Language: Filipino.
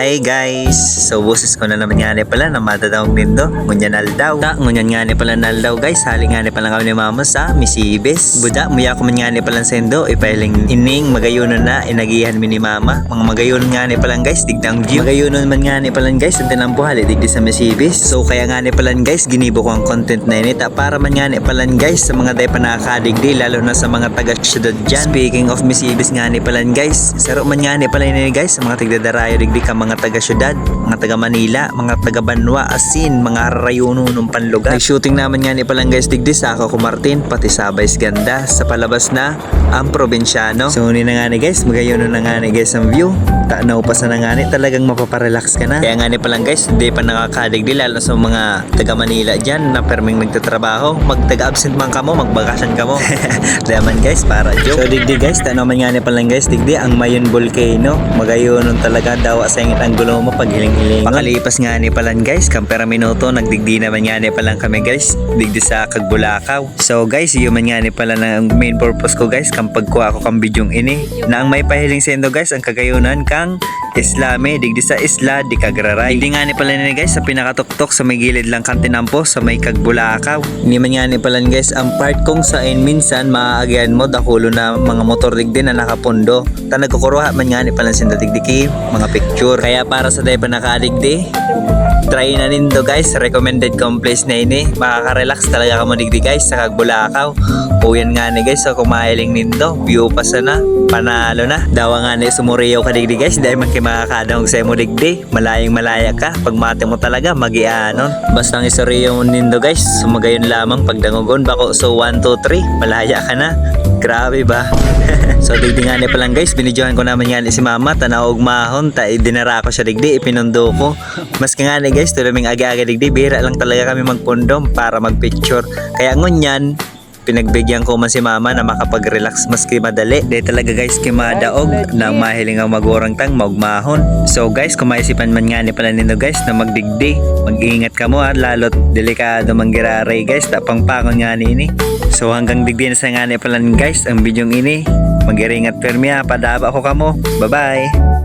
Hi guys! So boses ko na naman nga ni pala na madadawag nindo. Ngunyan aldaw. Ngunyan nga ni pala na aldaw guys. Hali nga ni pala kami ni mama sa Misibes. Buda, muya ko man nga ni pala sendo. Ipahiling ining magayunan na inagihan mi ni mama. Mga magayunan nga ni pala guys. Digdang view. Magayunan man nga ni pala guys. Ang tinampuhali digdi sa Misibes. So kaya nga ni pala guys. Ginibo ko ang content na inita. Para man nga ni pala guys. Sa mga day pa nakakadigdi. Lalo na sa mga taga-syudad dyan. Speaking of Misibes nga ni pala guys. Saro man nga ni pala ini guys. Sa mga tigdadarayo digdi ka mga taga-syudad, mga taga-Manila, mga taga-Banwa, asin, mga rayuno ng panlugar. Nag-shooting naman nga ni palang guys digdi sa ako Martin, pati Sabays Ganda, sa palabas na ang probinsyano. So ni na nga ni guys, magayuno na nga ni guys ang view. Tanaw pa sa na nga ni, talagang mapaparelax ka na. Kaya nga ni palang guys, hindi pa nakakadigdi, lalo sa mga taga-Manila dyan na perming nagtatrabaho. Mag-taga-absent man ka mo, magbakasyon ka mo. Laman guys, para joke. So digdi guys, tanaw man nga ni palang guys digdi, ang Mayon Volcano. Magayunon talaga daw sa ingit ang gulo mo pag hiling-hiling. Pakalipas nga ni palan guys, kampera minuto, nagdigdi naman nga ni palang kami guys, digdi sa Kagbulakaw. So guys, yun man nga ni pala ng main purpose ko guys, kampag ko ako kang bidyong ini, na ang may pahiling sendo guys, ang kagayunan kang Islami, digdi sa isla, di kagraray. Digdi nga ni pala ni guys, sa pinakatuktok sa may gilid lang kang tinampo, sa may Kagbulakaw. Hindi man nga ni palan guys, ang part kong sain minsan, maaagyan mo, dakulo na mga motor digdi na nakapundo. Ta nagkukuruha man nga ni palan sendo digdi mga picture. Kaya para sa day pa nakadigdi, try na nindo guys, recommended kong place na ini. Makaka-relax talaga ka mo digdi guys sa Kagbulakaw. Uyan nga ni guys, so kung mahiling nindo, view pa sana, panalo na. Dawa nga ni sumuriyaw ka digdi guys, dahil man kayo makakadahog sa mo digdi, malayang malaya ka, pag mate mo talaga, magianon. Basta ang isuriyaw mo nindo guys, sumagayon lamang pagdangogon, bako so 1, 2, 3, malaya ka na. Grabe ba? So digdi nga ni palang guys, binidyohan ko naman nga ni si mama, tanaog mahon, dinara ko siya digdi, ipinundo ko. Mas ka nga ni guys, tulaming aga-aga digdi, bira lang talaga kami magpundom para magpicture. Kaya ngunyan, pinagbigyan ko man si mama na makapag-relax maski madali. Di talaga guys kimadaog na mahiling ang magurang tang maugmahon. So guys, kung maisipan man nga ni pala nino guys na magdigdi, mag-iingat ka mo at lalot delikado manggiraray guys, tapang pangon nga ni ini. So hanggang digdi na sa nga ni pala guys ang bidyong ini. Mag-iringat permi ha, padaba ko kamo. Bye bye!